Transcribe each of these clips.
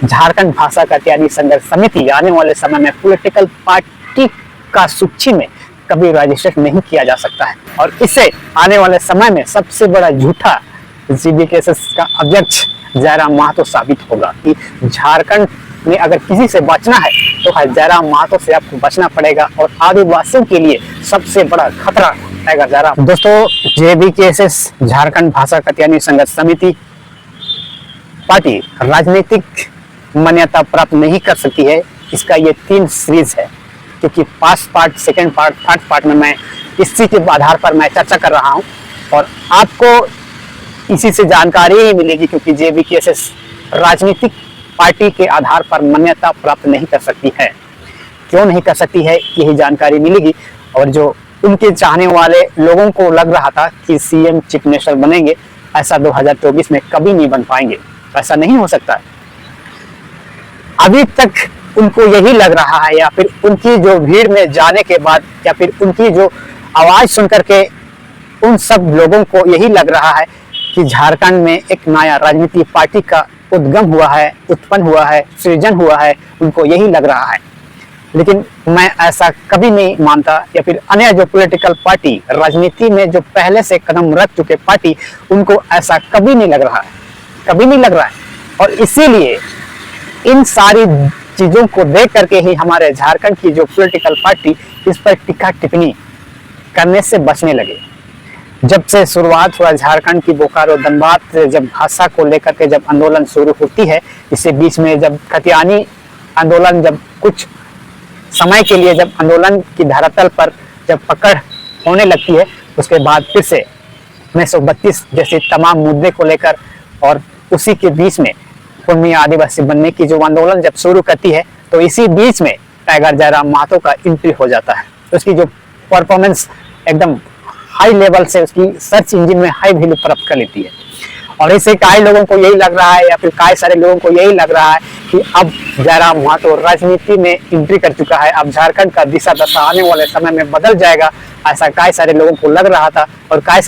झारखंड भाषा कात्यायनी संघर्ष समिति आने वाले समय में पॉलिटिकल पार्टी का सूची में कभी रजिस्टर नहीं किया जा सकता है और इससे आने वाले समय में सबसे बड़ा झूठा जीबीकेएसएस का अध्यक्ष जयराम महतो साबित होगा कि झारखंड में अगर किसी से बचना है तो जयराम महतो से आपको बचना पड़ेगा और आदिवासियों के लिए सबसे बड़ा खतरा रहेगा जयराम। दोस्तों, जेबीकेएसएस झारखंड भाषा कात्यायनी संघर्ष समिति पार्टी राजनीतिक मान्यता प्राप्त नहीं कर सकी है। इसका ये 3 सीरीज है क्योंकि first part, second part, third part में मैं इसी के आधार पर मैं चर्चा कर रहा हूं और आपको इसी से जानकारी ही मिलेगी क्योंकि जेबीकेएसएस राजनीतिक पार्टी के आधार पर मान्यता प्राप्त नहीं कर सकती है। क्यों नहीं कर सकती है यही जानकारी मिलेगी और जो उनके चाहने वाले लोगों को लग रहा था कि सीएम चीफ मिनिस्टर बनेंगे, ऐसा 2024 में कभी नहीं बन पाएंगे, ऐसा नहीं हो सकता। अभी तक उनको यही लग रहा है या फिर उनकी जो भीड़ में जाने के बाद या फिर उनकी जो आवाज सुनकर के उन सब लोगों को यही लग रहा है कि झारखंड में एक नया राजनीति पार्टी का उद्गम हुआ है, उत्पन्न हुआ है, सृजन हुआ है, उनको यही लग रहा है। लेकिन मैं ऐसा कभी नहीं मानता या फिर अन्य जो पॉलिटिकल पार्टी राजनीति में जो पहले से कदम रख चुके पार्टी उनको ऐसा कभी नहीं लग रहा है, कभी नहीं लग रहा है। और इसीलिए इन सारी चीजों को देख करके ही हमारे झारखंड की जो पॉलिटिकल पार्टी इस पर टिक्का टिप्पणी करने से बचने लगे। जब से शुरुआत हुआ झारखंड की बोकारो धनबाद से जब भाषा को लेकर के जब आंदोलन शुरू होती है, इससे बीच में जब कात्यायनी आंदोलन जब कुछ समय के लिए जब आंदोलन की धरातल पर जब पकड़ होने लगती है, उसके बाद फिर से 1932 जैसे तमाम मुद्दे को लेकर और उसी के बीच में कुर्मी आदिवासी बनने की जो आंदोलन जब शुरू करती है तो इसी बीच में टाइगर जयराम महतो का एंट्री हो जाता है। उसकी जो परफॉर्मेंस एकदम हाई लेवल से उसकी सर्च इंजन में हाई वैल्यू प्राप्त कर लेती है और इससे कई लोगों को यही लग रहा है या फिर कई सारे लोगों को यही लग रहा है कि अब जयराम महतो राजनीति में एंट्री कर चुका है, अब झारखंड का दिशा दशा आने वाले समय में बदल जाएगा। ऐसा कई सारे लोगों को लग रहा था और कई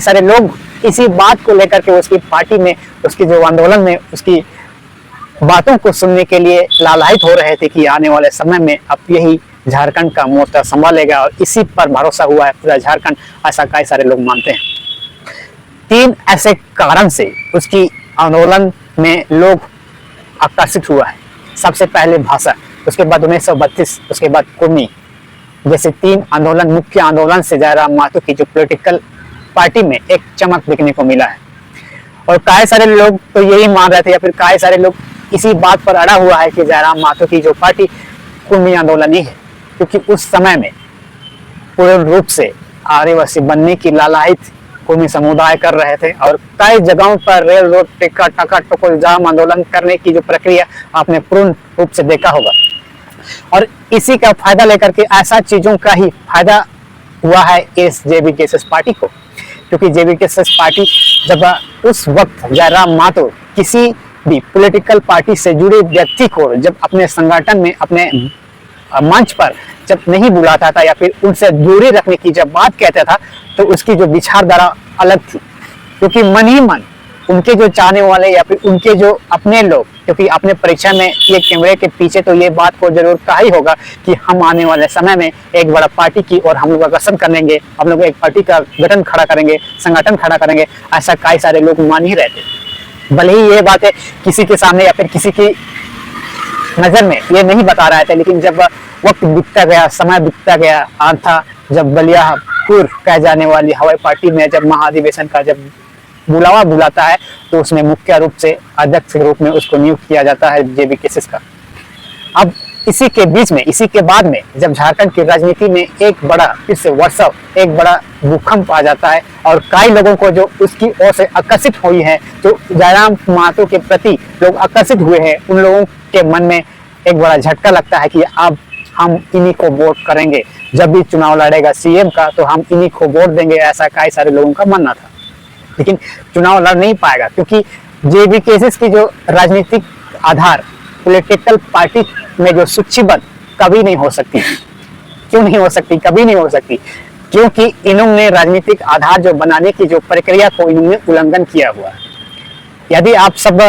सारे लोग इसी बात को लेकर के उसकी पार्टी में उसकी जो आंदोलन में उसकी बातों को सुनने के लिए लालायित हो रहे थे कि आने वाले समय में अब यही झारखंड का मोर्चा संभालेगा और इसी पर भरोसा हुआ है पूरा झारखंड, ऐसा कई सारे लोग मानते हैं। 3 ऐसे कारण से उसकी आंदोलन में लोग आकर्षित हुआ है। सबसे पहले भाषा, उसके बाद 1932, उसके बाद कुर्मी जैसे 3 आंदोलन, मुख्य आंदोलन से जयराम महतो की जो पॉलिटिकल पार्टी में एक चमक देखने को मिला है और कई सारे लोग तो यही मान रहे थे या फिर कई सारे लोग इसी बात पर अड़ा हुआ है कि जयराम महतो की जो पार्टी कुर्मी आंदोलन ही है क्योंकि उस समय में पूर्ण रूप से आदिवासी बनने की लालायित कुर्मी समुदाय कर रहे थे और कई जगहों पर रेल रोड टिक्का टका टकोल जाम आंदोलन करने की जो प्रक्रिया आपने पूर्ण रूप से देखा होगा और इसी का फायदा लेकर के ऐसा चीजों का ही फायदा हुआ है इस जेबीकेएसएस पार्टी को क्योंकि जेबीकेएसएस पार्टी जब उस वक्त जयराम महतो किसी भी पॉलिटिकल पार्टी से जुड़े व्यक्ति को जब अपने संगठन में अपने मंच पर जब नहीं बुलाता था या फिर उनसे दूरी रखने की जब बात कहता था तो उसकी जो विचारधारा अलग थी क्योंकि मन ही मन उनके जो चाहने वाले या फिर उनके जो अपने लोग, क्योंकि अपने परीक्षा में ये कैमरे के पीछे तो ये बात को जरूर कहा ही होगा कि हम आने वाले समय में एक बड़ा पार्टी की और हम लोग का गठन करेंगे, हम लोग एक पार्टी का गठन खड़ा करेंगे, संगठन खड़ा करेंगे, ऐसा कई सारे लोग मान ही रहते। भले ही ये बातें किसी के सामने या फिर किसी की नजर में ये नहीं बता रहे थे, लेकिन जब वक्त बीतता गया, समय बीतता गया, था जब बलियापुर कह जाने वाली हवाई पार्टी में जब महाधिवेशन का जब बुलावा बुलाता है तो उसमें मुख्य रूप से अध्यक्ष के रूप में उसको नियुक्त किया जाता है जेबीकेएसएस का। अब इसी के बीच में, इसी के बाद में जब झारखंड की राजनीति में एक बड़ा फिर से वर्षाव, एक बड़ा भूकंप आ जाता है और कई लोगों को जो उसकी ओर से आकर्षित हुई है, जो जयराम महतो के प्रति लोग आकर्षित हुए हैं, उन लोगों के मन में एक बड़ा झटका लगता है कि अब हम इन्हीं को वोट करेंगे, जब भी चुनाव लड़ेगा सीएम का तो हम इन्हीं को वोट देंगे, ऐसा कई सारे लोगों का मानना था। लेकिन चुनाव लड़ नहीं पाएगा क्योंकि जेबीकेएसएस की जो राजनीतिक आधार पॉलिटिकल पार्टी में जो सूचीबद्ध कभी नहीं हो सकती। क्यों नहीं हो सकती? कभी नहीं हो सकती क्योंकि इन्होंने राजनीतिक आधार जो बनाने की जो प्रक्रिया को इन्होंने उल्लंघन किया हुआ है। यदि आप सब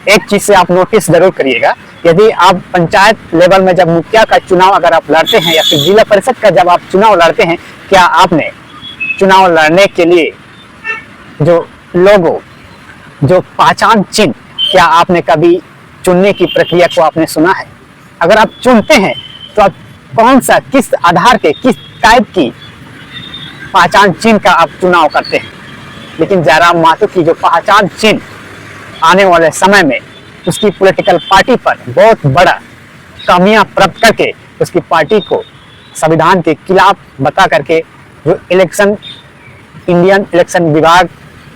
एक चीज से आप नोटिस जरूर करिएगा, यदि आप पंचायत लेवल में जब मुखिया का चुनाव अगर आप लड़ते हैं या फिर जिला परिषद का जब आप चुनाव लड़ते हैं, क्या आपने चुनाव लड़ने के लिए जो लोगो, जो पहचान चिन्ह, क्या आपने कभी चुनने की प्रक्रिया को आपने सुना है? अगर आप चुनते हैं तो आप कौन सा, किस आधार के, किस टाइप की पहचान चिन्ह का आप चुनाव करते हैं? लेकिन जयराम महतो की जो पहचान चिन्ह आने वाले समय में उसकी पॉलिटिकल पार्टी पर बहुत बड़ा कमियां प्राप्त करके उसकी पार्टी को संविधान के खिलाफ बता करके जो इलेक्शन, इंडियन इलेक्शन विभाग,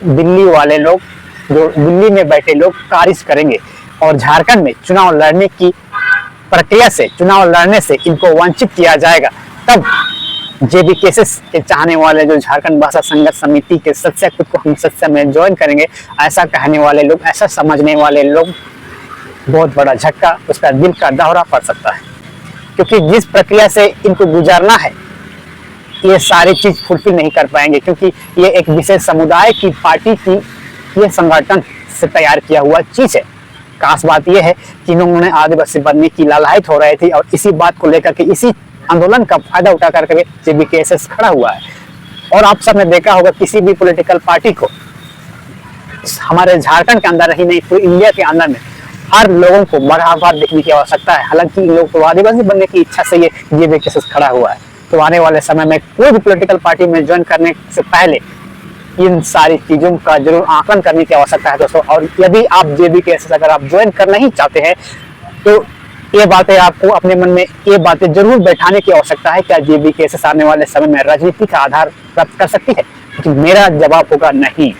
दिल्ली वाले लोग, जो दिल्ली में बैठे लोग खारिज करेंगे और झारखंड में चुनाव लड़ने की प्रक्रिया से, चुनाव लड़ने से इनको वंचित किया जाएगा। तब जेबी केसेस के चाहने वाले जो झारखंड भाषा संघर्ष समिति के सदस्य खुद को हम सदस्य में ज्वाइन करेंगे, ऐसा कहने वाले लोग, ऐसा समझने वाले लोग, बहुत बड़ा झटका, उसका दिल का दौरा पड़ सकता है। क्योंकि जिस प्रक्रिया से इनको गुजारना है ये सारी चीज फुलफिल नहीं कर पाएंगे, क्योंकि ये एक विशेष समुदाय की पार्टी की, ये संगठन से तैयार किया हुआ चीज है। खास बात यह है कि इन्होंने आदिवासी बनने की लालायित हो रही थी और इसी बात को लेकर के, इसी आंदोलन का फायदा उठा करके जेबी केएसएस खड़ा हुआ है। और आप सबने देखा होगा किसी भी पॉलिटिकल पार्टी को हमारे झारखंड के अंदर ही नहीं, पूरी इंडिया के अंदर में हर लोगों को बढ़ावा देखने की आवश्यकता है। हालांकि इन लोग तो आदिवासी बनने की इच्छा से ये जेबी केएसएस खड़ा हुआ है। तो आने वाले समय में कोई भी पॉलिटिकल पार्टी में ज्वाइन करने से पहले इन सारी चीजों का जरूर आकलन करने की आवश्यकता है दोस्तों। और यदि आप जेबी केएसएस अगर आप ज्वाइन करना ही चाहते हैं तो ये बातें आपको अपने मन में, ये बातें जरूर बैठाने की आवश्यकता है, क्या जेबी केएसएस आने वाले समय में राजनीति का आधार प्राप्त कर सकती है? लेकिन मेरा जवाब होगा नहीं।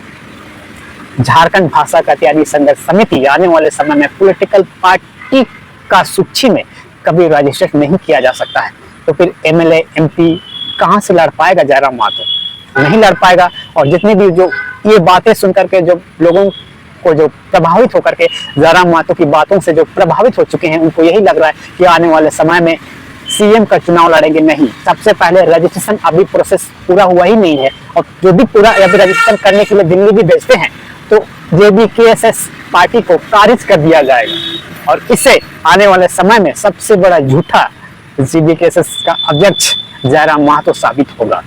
झारखंड भाषा का त्यागी संघर्ष समिति आने वाले समय में पॉलिटिकल पार्टी का सूची में कभी रजिस्टर नहीं किया जा सकता है। तो फिर एमएलए, एमपी कहां से लड़ पाएगा जयराम महतो? नहीं लड़ पाएगा। और जितनी भी जो ये बातें सुनकर के जो लोगों को जो प्रभावित होकर के जयराम महतो की बातों से जो प्रभावित हो चुके हैं, उनको यही लग रहा है कि आने वाले समय में सीएम का चुनाव लड़ेंगे। नहीं, सबसे पहले रजिस्ट्रेशन, अभी प्रोसेस पूरा हुआ ही नहीं है। और जो भी पूरा रजिस्ट्रेशन करने के लिए दिल्ली भी भेजते हैं तो जेबी केएसएस पार्टी को खारिज कर दिया जाएगा। और इससे आने वाले समय में सबसे बड़ा झूठा जेबी केएसएस का अध्यक्ष जयराम महतो साबित होगा।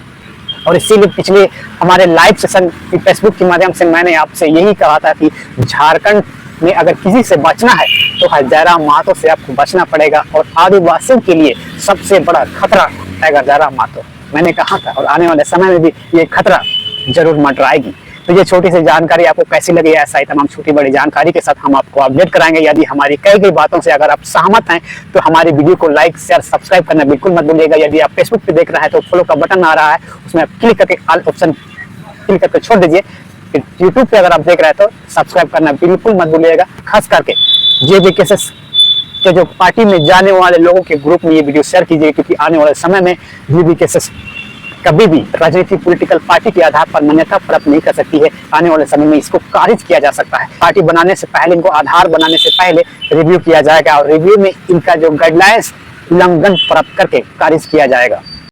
और इसीलिए पिछले हमारे लाइव सेशन फेसबुक के माध्यम से मैंने आपसे यही कहा था कि झारखंड में अगर किसी से बचना है तो जयराम महतो से आपको बचना पड़ेगा। और आदिवासियों के लिए सबसे बड़ा खतरा रहेगा जयराम महतो, मैंने कहा था। और आने वाले समय में भी ये खतरा जरूर मंडराएगी। तो ये छोटी सी जानकारी आपको कैसी लगी? ऐसा ही तमाम छोटी बड़ी जानकारी के साथ हम आपको अपडेट कराएंगे। यदि हमारी कई गई बातों से अगर आप सहमत हैं तो हमारी वीडियो को लाइक, शेयर, सब्सक्राइब करना बिल्कुल मत भूलिएगा। यदि आप फेसबुक पे देख रहे हैं तो फॉलो का बटन आ रहा है, उसमें क्लिक करके ऑल ऑप्शन क्लिक करके छोड़ दीजिए। फिर यूट्यूब पे अगर आप देख रहे हैं तो सब्सक्राइब करना बिल्कुल मत भूलिएगा। खास करके जेबी केएसएस के जो पार्टी में जाने वाले लोगों के ग्रुप में ये वीडियो शेयर कीजिए, क्योंकि आने वाले समय में जेबी केएसएस कभी भी राजनीति पॉलिटिकल पार्टी के आधार पर मान्यता प्राप्त नहीं कर सकती है। आने वाले समय में इसको खारिज किया जा सकता है। पार्टी बनाने से पहले, इनको आधार बनाने से पहले रिव्यू किया जाएगा और रिव्यू में इनका जो गाइडलाइंस उल्लंघन प्राप्त करके खारिज किया जाएगा।